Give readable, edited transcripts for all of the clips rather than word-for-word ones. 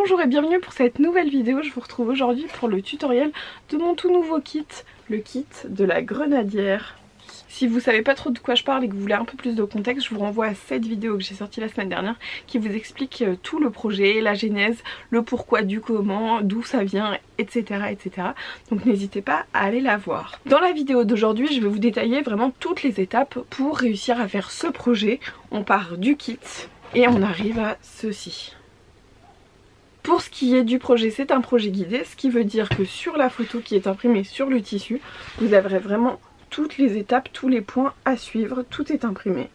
Bonjour et bienvenue pour cette nouvelle vidéo. Je vous retrouve aujourd'hui pour le tutoriel de mon tout nouveau kit, le kit de la grenadière. Si vous savez pas trop de quoi je parle et que vous voulez un peu plus de contexte, je vous renvoie à cette vidéo que j'ai sortie la semaine dernière qui vous explique tout le projet, la genèse, le pourquoi du comment, d'où ça vient, etc. etc. Donc n'hésitez pas à aller la voir. Dans la vidéo d'aujourd'hui, je vais vous détailler vraiment toutes les étapes pour réussir à faire ce projet. On part du kit et on arrive à ceci. Pour ce qui est du projet, c'est un projet guidé, ce qui veut dire que sur la photo qui est imprimée sur le tissu, vous avez vraiment toutes les étapes, tous les points à suivre, tout est imprimé.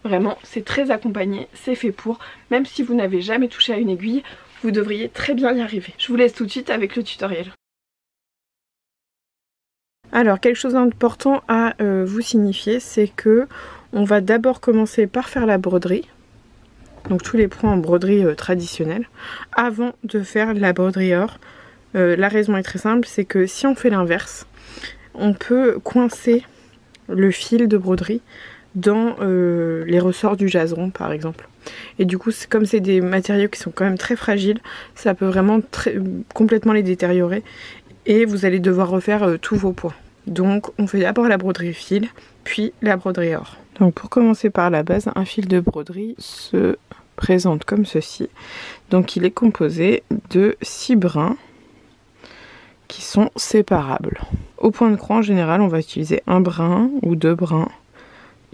Vraiment, c'est très accompagné, c'est fait pour. Même si vous n'avez jamais touché à une aiguille, vous devriez très bien y arriver. Je vous laisse tout de suite avec le tutoriel. Alors, quelque chose d'important à vous signifier, c'est que on va d'abord commencer par faire la broderie. Donc tous les points en broderie traditionnelle, avant de faire la broderie or. La raison est très simple, c'est que si on fait l'inverse, on peut coincer le fil de broderie dans les ressorts du jaseron par exemple. Et du coup, comme c'est des matériaux qui sont quand même très fragiles, ça peut vraiment complètement les détériorer et vous allez devoir refaire tous vos points. Donc on fait d'abord la broderie fil, puis la broderie or. Donc pour commencer par la base, un fil de broderie se présente comme ceci. Donc il est composé de 6 brins qui sont séparables. Au point de croix en général, on va utiliser un brin ou 2 brins.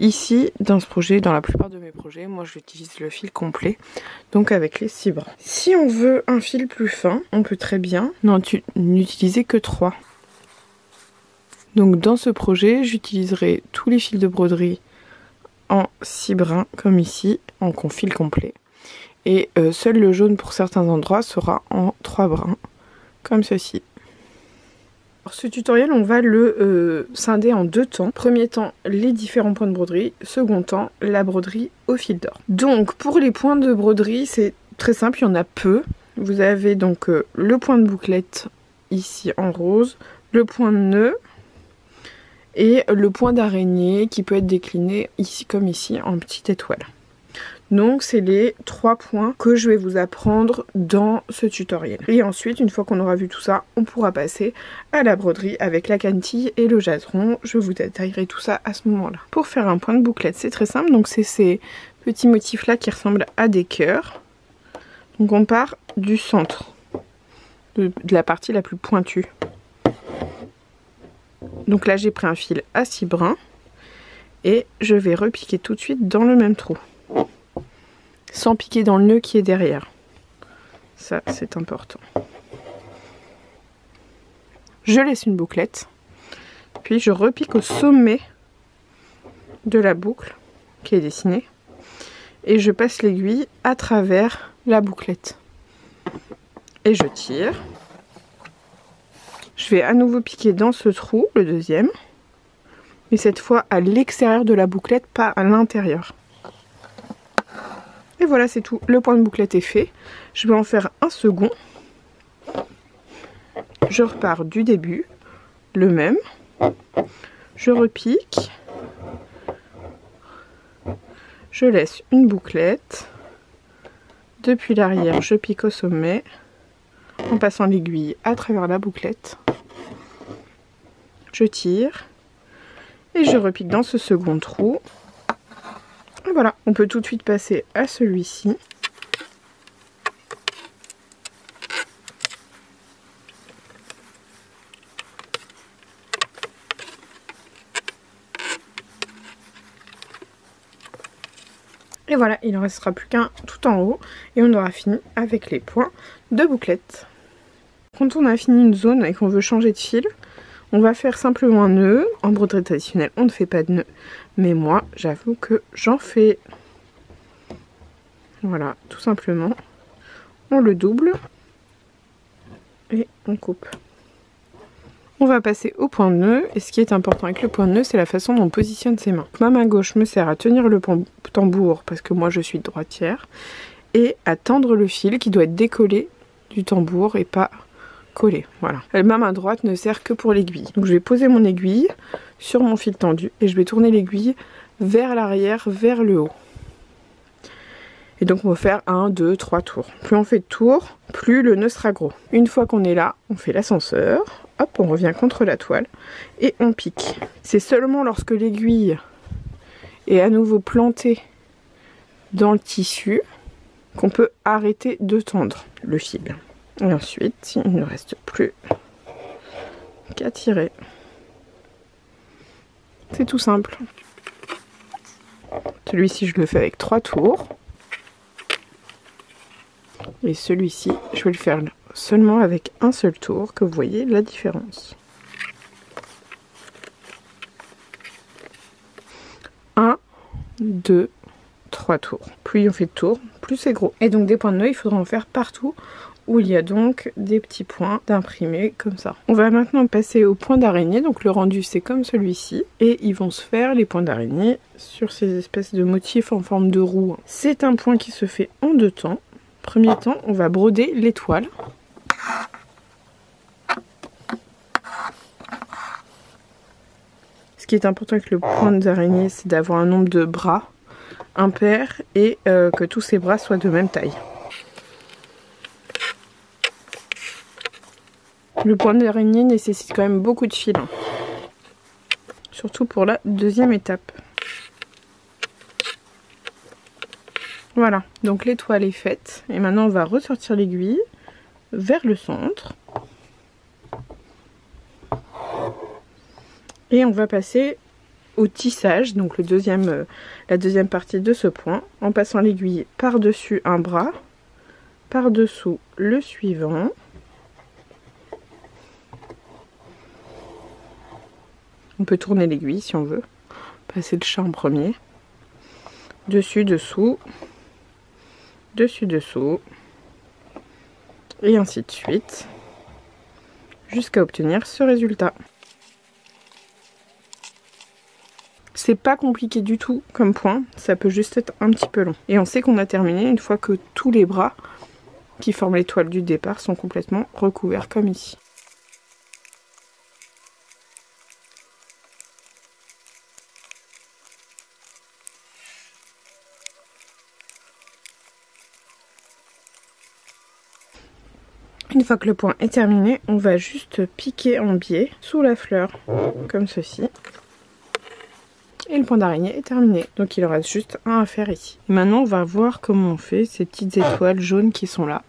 Ici, dans ce projet, dans la plupart de mes projets, moi j'utilise le fil complet, donc avec les 6 brins. Si on veut un fil plus fin, on peut très bien n'utiliser que 3. Donc dans ce projet, j'utiliserai tous les fils de broderie en 6 brins, comme ici, en fil complet. Et seul le jaune pour certains endroits sera en 3 brins, comme ceci. Alors, ce tutoriel, on va le scinder en 2 temps. Premier temps, les différents points de broderie. Second temps, la broderie au fil d'or. Donc pour les points de broderie, c'est très simple, il y en a peu. Vous avez donc le point de bouclette ici en rose, le point de nœud, et le point d'araignée qui peut être décliné ici comme ici en petite étoile. Donc c'est les 3 points que je vais vous apprendre dans ce tutoriel. Et ensuite, une fois qu'on aura vu tout ça, on pourra passer à la broderie avec la cantille et le jaseron. Je vous détaillerai tout ça à ce moment-là. Pour faire un point de bouclette, c'est très simple. Donc c'est ces petits motifs là qui ressemblent à des cœurs. Donc on part du centre, de la partie la plus pointue. Donc là j'ai pris un fil à 6 brins et je vais repiquer tout de suite dans le même trou, sans piquer dans le nœud qui est derrière. Ça c'est important. Je laisse une bouclette, puis je repique au sommet de la boucle qui est dessinée et je passe l'aiguille à travers la bouclette et je tire. Je vais à nouveau piquer dans ce trou, le deuxième, mais cette fois à l'extérieur de la bouclette, pas à l'intérieur. Et voilà, c'est tout. Le point de bouclette est fait. Je vais en faire un second. Je repars du début, le même. Je repique. Je laisse une bouclette. Depuis l'arrière, je pique au sommet, en passant l'aiguille à travers la bouclette. Je tire et je repique dans ce second trou. Et voilà, on peut tout de suite passer à celui-ci. Et voilà, il ne restera plus qu'un tout en haut et on aura fini avec les points de bouclette. Quand on a fini une zone et qu'on veut changer de fil, on va faire simplement un nœud. En broderie traditionnelle, on ne fait pas de nœud. Mais moi, j'avoue que j'en fais. Voilà, tout simplement. On le double. Et on coupe. On va passer au point de nœud. Et ce qui est important avec le point de nœud, c'est la façon dont on positionne ses mains. Ma main gauche me sert à tenir le tambour, parce que moi je suis droitière. Et à tendre le fil qui doit être décollé du tambour et pas collé. Voilà. Ma main droite ne sert que pour l'aiguille. Donc je vais poser mon aiguille sur mon fil tendu et je vais tourner l'aiguille vers l'arrière, vers le haut. Et donc on va faire 1, 2, 3 tours. Plus on fait de tours, plus le nœud sera gros. Une fois qu'on est là, on fait l'ascenseur. Hop, on revient contre la toile et on pique. C'est seulement lorsque l'aiguille est à nouveau plantée dans le tissu qu'on peut arrêter de tendre le fil. Et ensuite, il ne reste plus qu'à tirer. C'est tout simple. Celui-ci, je le fais avec 3 tours. Et celui-ci, je vais le faire seulement avec un seul tour, que vous voyez la différence. 1, 2, 3 tours. Plus on fait de tours, plus c'est gros. Et donc des points de nœud, il faudra en faire partout où il y a donc des petits points d'imprimés comme ça. On va maintenant passer au point d'araignée. Donc le rendu c'est comme celui-ci. Et ils vont se faire les points d'araignée sur ces espèces de motifs en forme de roue. C'est un point qui se fait en 2 temps. Premier temps, on va broder l'étoile. Ce qui est important avec le point d'araignée, c'est d'avoir un nombre de bras impair et que tous ces bras soient de même taille. Le point d'araignée nécessite quand même beaucoup de fil, hein. Surtout pour la deuxième étape. Voilà, donc l'étoile est faite et maintenant on va ressortir l'aiguille vers le centre. Et on va passer au tissage, donc la deuxième partie de ce point, en passant l'aiguille par-dessus un bras, par-dessous le suivant. On peut tourner l'aiguille si on veut, passer le chat en premier, dessus, dessous, dessus, dessous, et ainsi de suite, jusqu'à obtenir ce résultat. C'est pas compliqué du tout comme point, ça peut juste être un petit peu long. Et on sait qu'on a terminé une fois que tous les bras qui forment l'étoile du départ sont complètement recouverts comme ici. Une fois que le point est terminé, on va juste piquer en biais sous la fleur, comme ceci. Et le point d'araignée est terminé. Donc il en reste juste un à faire ici. Et maintenant on va voir comment on fait ces petites étoiles jaunes qui sont là.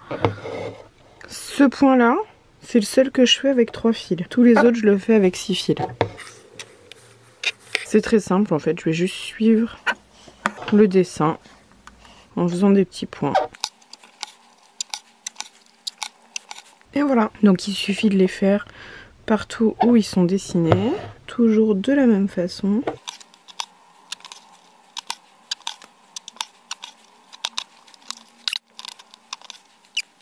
Ce point là, c'est le seul que je fais avec 3 fils. Tous les autres je le fais avec 6 fils. C'est très simple en fait, je vais juste suivre le dessin en faisant des petits points. Et voilà, donc il suffit de les faire partout où ils sont dessinés, toujours de la même façon.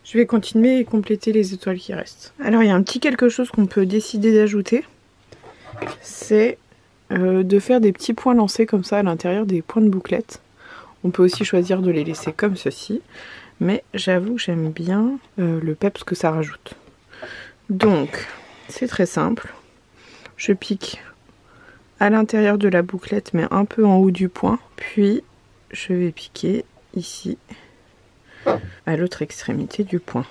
Je vais continuer et compléter les étoiles qui restent. Alors il y a un petit quelque chose qu'on peut décider d'ajouter, c'est de faire des petits points lancés comme ça à l'intérieur des points de bouclette. On peut aussi choisir de les laisser comme ceci, mais j'avoue que j'aime bien le peps que ça rajoute. Donc c'est très simple, je pique à l'intérieur de la bouclette mais un peu en haut du point, puis je vais piquer ici à l'autre extrémité du point.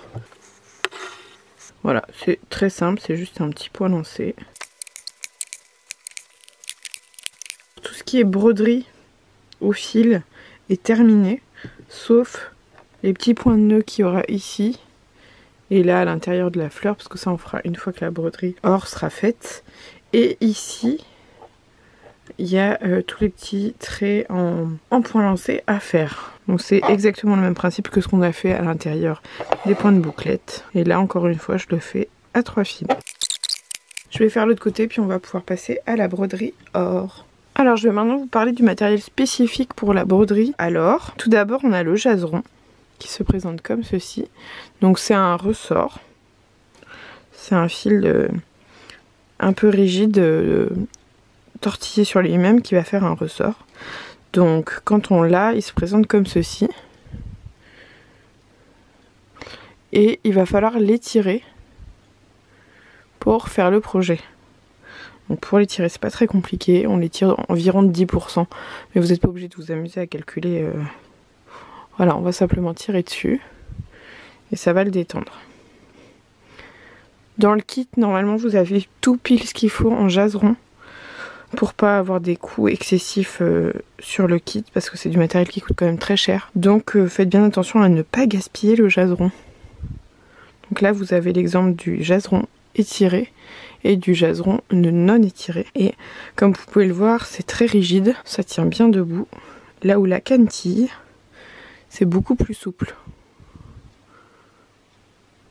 Voilà, c'est très simple, c'est juste un petit point lancé. Tout ce qui est broderie au fil est terminé, sauf les petits points de nœud qu'il y aura ici et là à l'intérieur de la fleur, parce que ça on fera une fois que la broderie or sera faite. Et ici il y a tous les petits traits en point lancé à faire. Donc c'est exactement le même principe que ce qu'on a fait à l'intérieur des points de bouclette. Et là encore une fois je le fais à 3 fils. Je vais faire l'autre côté puis on va pouvoir passer à la broderie or. Alors je vais maintenant vous parler du matériel spécifique pour la broderie. Alors tout d'abord on a le jaseron qui se présente comme ceci. Donc c'est un ressort. C'est un fil un peu rigide tortillé sur lui-même qui va faire un ressort. Donc quand on l'a, il se présente comme ceci. Et il va falloir l'étirer pour faire le projet. Donc pour l'étirer, c'est pas très compliqué. On l'étire environ de 10%. Mais vous n'êtes pas obligé de vous amuser à calculer Voilà, on va simplement tirer dessus et ça va le détendre. Dans le kit, normalement, vous avez tout pile ce qu'il faut en jaseron pour pas avoir des coûts excessifs sur le kit parce que c'est du matériel qui coûte quand même très cher. Donc faites bien attention à ne pas gaspiller le jaseron. Donc là, vous avez l'exemple du jaseron étiré et du jaseron non étiré. Et comme vous pouvez le voir, c'est très rigide, ça tient bien debout. Là où la cantille, c'est beaucoup plus souple.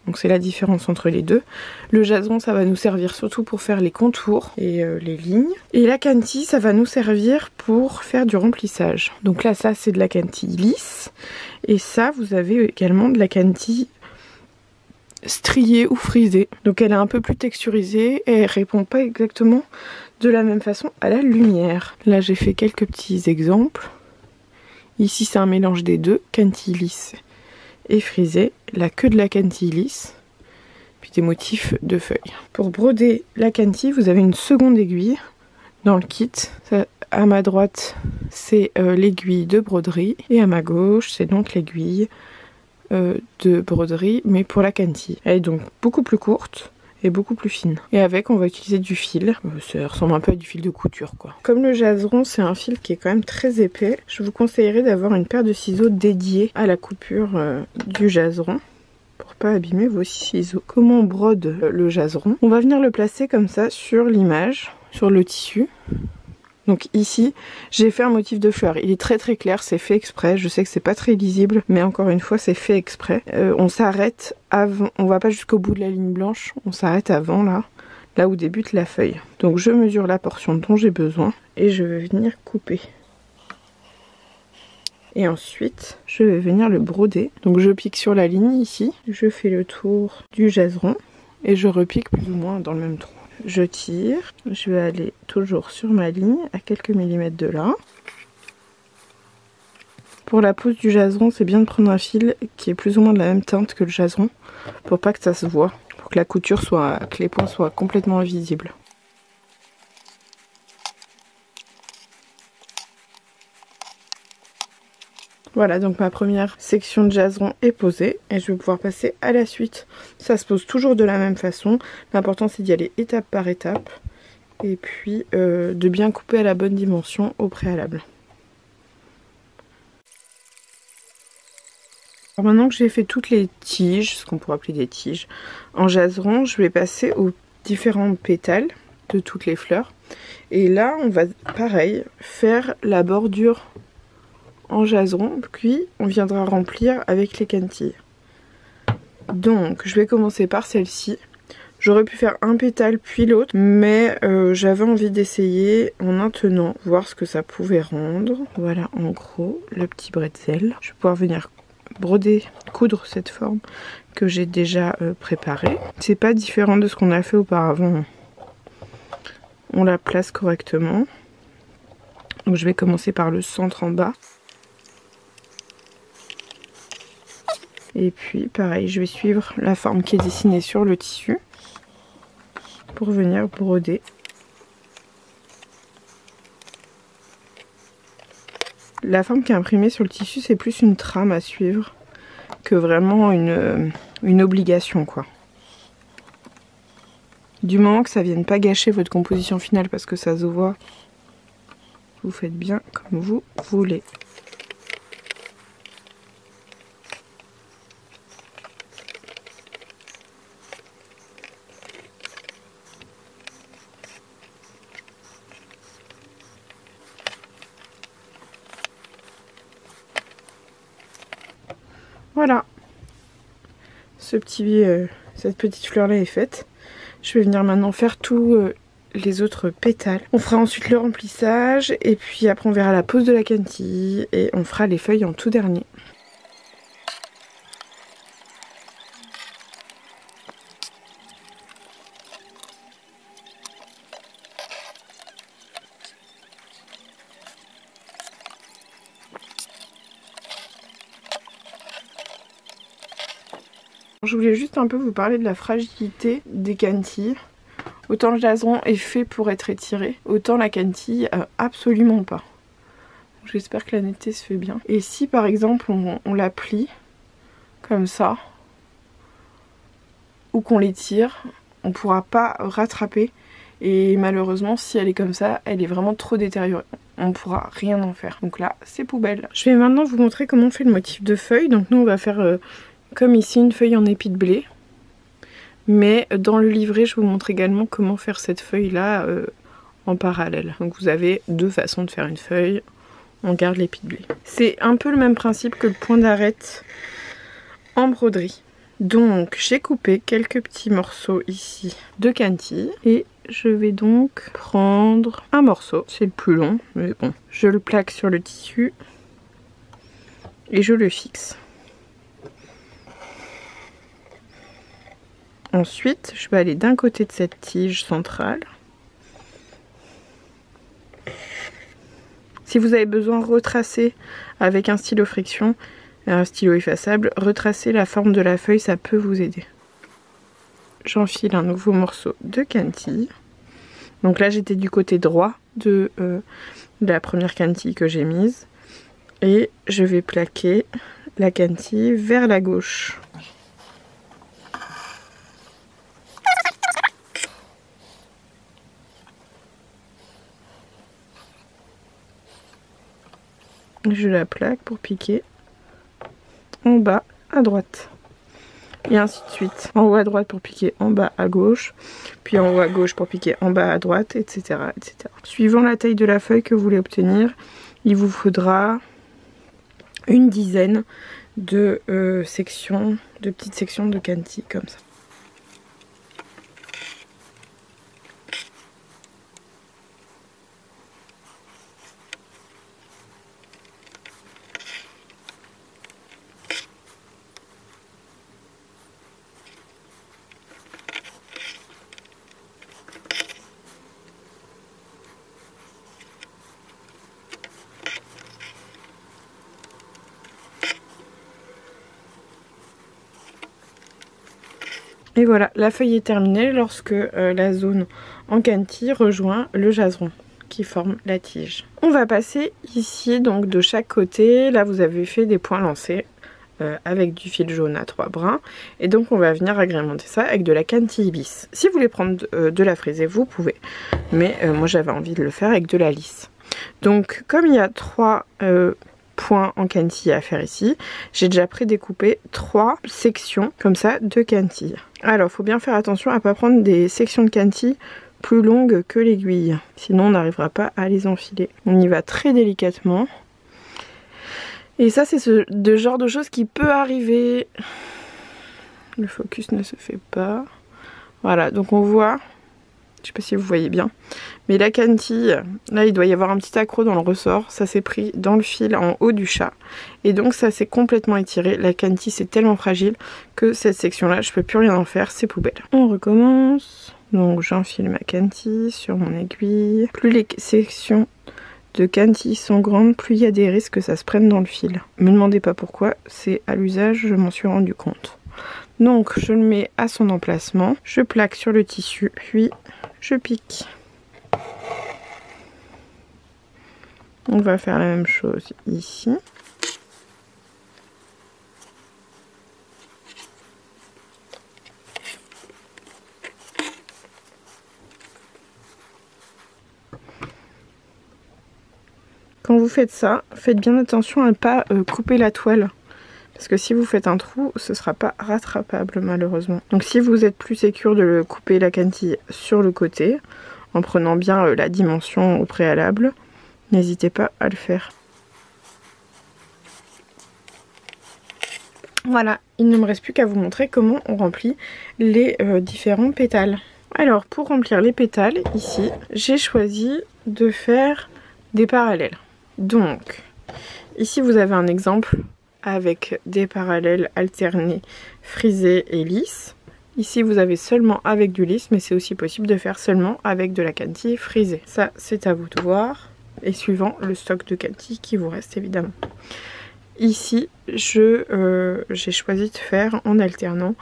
Donc c'est la différence entre les deux. Le jaseron, ça va nous servir surtout pour faire les contours et les lignes. Et la cantille, ça va nous servir pour faire du remplissage. Donc là, ça c'est de la cantille lisse. Et ça, vous avez également de la cantille striée ou frisée. Donc elle est un peu plus texturisée et elle répond pas exactement de la même façon à la lumière. Là, j'ai fait quelques petits exemples. Ici, c'est un mélange des deux, cantille lisse et frisée, la queue de la cantille lisse, puis des motifs de feuilles. Pour broder la cantille, vous avez une seconde aiguille dans le kit. Ça, à ma droite, c'est l'aiguille de broderie et à ma gauche, c'est donc l'aiguille de broderie, mais pour la cantille. Elle est donc beaucoup plus courte et beaucoup plus fine. Et avec, on va utiliser du fil. Ça ressemble un peu à du fil de couture, quoi. Comme le jaseron, c'est un fil qui est quand même très épais, je vous conseillerais d'avoir une paire de ciseaux dédiés à la coupure du jaseron pour pas abîmer vos ciseaux. Comment on brode le jaseron? On va venir le placer comme ça sur l'image, sur le tissu. Donc ici, j'ai fait un motif de fleur. Il est très très clair, c'est fait exprès. Je sais que c'est pas très lisible, mais encore une fois, c'est fait exprès. On s'arrête avant, on va pas jusqu'au bout de la ligne blanche, on s'arrête avant là où débute la feuille. Donc je mesure la portion dont j'ai besoin et je vais venir couper. Et ensuite, je vais venir le broder. Donc je pique sur la ligne ici, je fais le tour du jaseron et je repique plus ou moins dans le même trou. Je tire, je vais aller toujours sur ma ligne à quelques millimètres de là. Pour la pose du jaseron, c'est bien de prendre un fil qui est plus ou moins de la même teinte que le jaseron pour pas que ça se voit, pour que la couture soit, que les points soient complètement invisibles. Voilà, donc ma première section de jaseron est posée et je vais pouvoir passer à la suite. Ça se pose toujours de la même façon. L'important c'est d'y aller étape par étape et puis de bien couper à la bonne dimension au préalable. Alors maintenant que j'ai fait toutes les tiges, ce qu'on pourrait appeler des tiges, en jaseron, je vais passer aux différents pétales de toutes les fleurs. Et là, on va pareil faire la bordure en jaseron, puis on viendra remplir avec les cantilles. Donc je vais commencer par celle-ci. J'aurais pu faire un pétale puis l'autre, mais j'avais envie d'essayer en un tenant, voir ce que ça pouvait rendre. Voilà en gros le petit bretzel. Je vais pouvoir venir broder, coudre cette forme que j'ai déjà préparée. C'est pas différent de ce qu'on a fait auparavant. On la place correctement. Donc je vais commencer par le centre en bas. Et puis pareil, je vais suivre la forme qui est dessinée sur le tissu pour venir broder. La forme qui est imprimée sur le tissu, c'est plus une trame à suivre que vraiment une obligation, quoi. Du moment que ça vienne pas gâcher votre composition finale parce que ça se voit, vous faites bien comme vous voulez. Voilà, cette petite fleur là est faite. Je vais venir maintenant faire tous les autres pétales. On fera ensuite le remplissage et puis après on verra la pose de la cantille et on fera les feuilles en tout dernier. Je voulais juste un peu vous parler de la fragilité des cantilles. Autant le jaseron est fait pour être étiré, autant la cantille absolument pas. J'espère que la netteté se fait bien. Et si par exemple on la plie comme ça, ou qu'on l'étire, on ne pourra pas rattraper. Et malheureusement, si elle est comme ça, elle est vraiment trop détériorée. On ne pourra rien en faire. Donc là, c'est poubelle. Je vais maintenant vous montrer comment on fait le motif de feuille. Donc nous, on va faire comme ici, une feuille en épi de blé. Mais dans le livret, je vous montre également comment faire cette feuille-là en parallèle. Donc vous avez deux façons de faire une feuille. On garde l'épi de blé. C'est un peu le même principe que le point d'arête en broderie. Donc j'ai coupé quelques petits morceaux ici de cantille et je vais donc prendre un morceau, c'est le plus long mais bon, je le plaque sur le tissu et je le fixe. Ensuite je vais aller d'un côté de cette tige centrale. Si vous avez besoin de retracer avec un stylo friction, un stylo effaçable, retracer la forme de la feuille, ça peut vous aider. J'enfile un nouveau morceau de cantille. Donc là j'étais du côté droit de la première cantille que j'ai mise. Et je vais plaquer la cantille vers la gauche. Je la plaque pour piquer en bas à droite et ainsi de suite, en haut à droite pour piquer en bas à gauche, puis en haut à gauche pour piquer en bas à droite, etc., etc. Suivant la taille de la feuille que vous voulez obtenir, il vous faudra une dizaine de sections, de petites sections de cantille comme ça. Et voilà, la feuille est terminée lorsque la zone en cantille rejoint le jaseron qui forme la tige. On va passer ici donc de chaque côté. Là vous avez fait des points lancés avec du fil jaune à 3 brins. Et donc on va venir agrémenter ça avec de la cantille lisse. Si vous voulez prendre de la frisée, vous pouvez. Mais moi j'avais envie de le faire avec de la lisse. Donc comme il y a 3 points en cantille à faire ici, j'ai déjà prédécoupé 3 sections comme ça de cantille. Alors faut bien faire attention à ne pas prendre des sections de cantille plus longues que l'aiguille, sinon on n'arrivera pas à les enfiler. On y va très délicatement. Et ça c'est ce genre de choses qui peut arriver. Le focus ne se fait pas. Voilà, donc on voit, je sais pas si vous voyez bien, mais la cantille, là il doit y avoir un petit accroc dans le ressort, ça s'est pris dans le fil en haut du chat et donc ça s'est complètement étiré. La cantille c'est tellement fragile que cette section là je peux plus rien en faire, c'est poubelle. On recommence, donc j'enfile ma cantille sur mon aiguille. Plus les sections de cantille sont grandes, plus il y a des risques que ça se prenne dans le fil. Me demandez pas pourquoi, c'est à l'usage, je m'en suis rendu compte. Donc je le mets à son emplacement, je plaque sur le tissu, puis je pique. On va faire la même chose ici. Quand vous faites ça, faites bien attention à ne pas couper la toile. Parce que si vous faites un trou, ce ne sera pas rattrapable malheureusement. Donc si vous êtes plus sécure de couper la cantille sur le côté, en prenant bien la dimension au préalable, n'hésitez pas à le faire. Voilà, il ne me reste plus qu'à vous montrer comment on remplit les différents pétales. Alors pour remplir les pétales, ici, j'ai choisi de faire des parallèles. Donc, ici vous avez un exemple avec des parallèles alternés, frisés et lisses. Ici vous avez seulement avec du lisse, mais c'est aussi possible de faire seulement avec de la cantille frisée. Ça c'est à vous de voir, et suivant le stock de cantille qui vous reste évidemment. Ici j'ai choisi de faire en alternant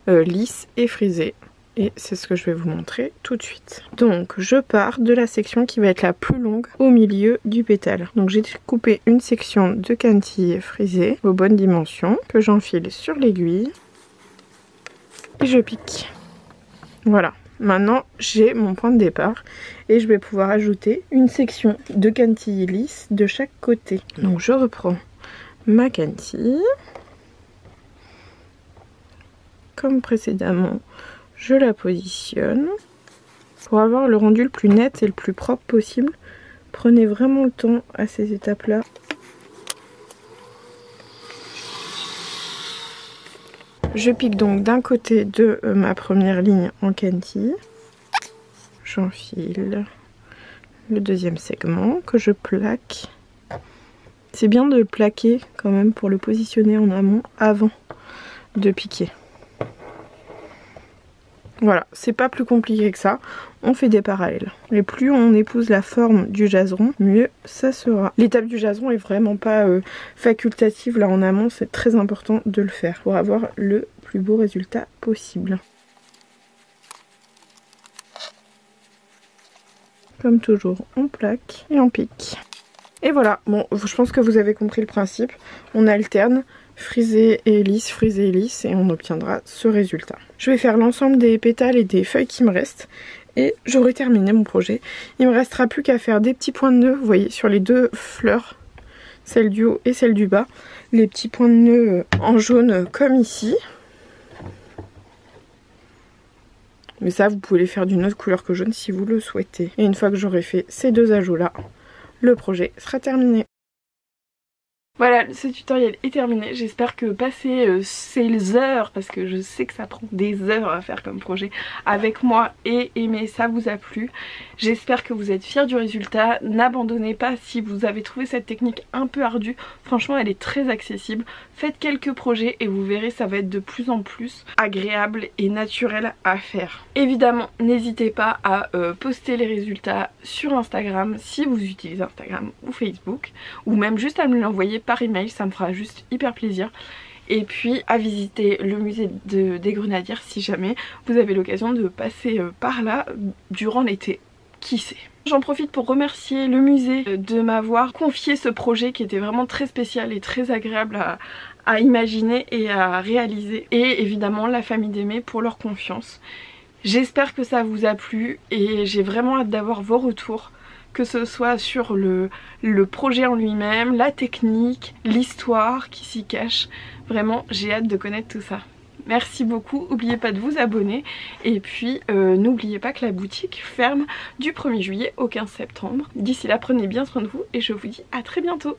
lisse et frisé. et c'est ce que je vais vous montrer tout de suite. Donc je pars de la section qui va être la plus longue au milieu du pétale. Donc j'ai coupé une section de quintille frisée aux bonnes dimensions que j'enfile sur l'aiguille et je pique. Voilà, maintenant j'ai mon point de départ et je vais pouvoir ajouter une section de quintille lisse de chaque côté. Donc je reprends ma quintille comme précédemment. Je la positionne. Pour avoir le rendu le plus net et le plus propre possible, prenez vraiment le temps à ces étapes-là. Je pique donc d'un côté de ma première ligne en quintille. J'enfile le deuxième segment que je plaque. C'est bien de le plaquer quand même pour le positionner en amont avant de piquer. Voilà, c'est pas plus compliqué que ça, on fait des parallèles. Et plus on épouse la forme du jaseron, mieux ça sera. L'étape du jaseron est vraiment pas facultative là en amont, c'est très important de le faire pour avoir le plus beau résultat possible. Comme toujours, on plaque et on pique. Et voilà, bon, je pense que vous avez compris le principe. On alterne frisé et lisse et on obtiendra ce résultat. Je vais faire l'ensemble des pétales et des feuilles qui me restent et j'aurai terminé mon projet. Il me restera plus qu'à faire des petits points de nœud, vous voyez, sur les deux fleurs, celle du haut et celle du bas. Les petits points de nœud en jaune comme ici. Mais ça, vous pouvez les faire d'une autre couleur que jaune si vous le souhaitez. Et une fois que j'aurai fait ces deux ajouts là, le projet sera terminé. Voilà, ce tutoriel est terminé. J'espère que passé ces heures, parce que je sais que ça prend des heures à faire comme projet avec moi et aimer, ça vous a plu. J'espère que vous êtes fiers du résultat. N'abandonnez pas si vous avez trouvé cette technique un peu ardue. Franchement, elle est très accessible. Faites quelques projets et vous verrez, ça va être de plus en plus agréable et naturel à faire. Évidemment, n'hésitez pas à poster les résultats sur Instagram si vous utilisez Instagram ou Facebook, ou même juste à me l'envoyer par email, ça me fera juste hyper plaisir. Et puis à visiter le musée des Grenadières si jamais vous avez l'occasion de passer par là durant l'été. Qui sait. J'en profite pour remercier le musée de m'avoir confié ce projet qui était vraiment très spécial et très agréable à imaginer et à réaliser. Et évidemment la famille d'Aimé pour leur confiance. J'espère que ça vous a plu et j'ai vraiment hâte d'avoir vos retours. Que ce soit sur le projet en lui-même, la technique, l'histoire qui s'y cache. Vraiment, j'ai hâte de connaître tout ça. Merci beaucoup, n'oubliez pas de vous abonner et puis n'oubliez pas que la boutique ferme du 1er juillet au 15 septembre. D'ici là, prenez bien soin de vous et je vous dis à très bientôt.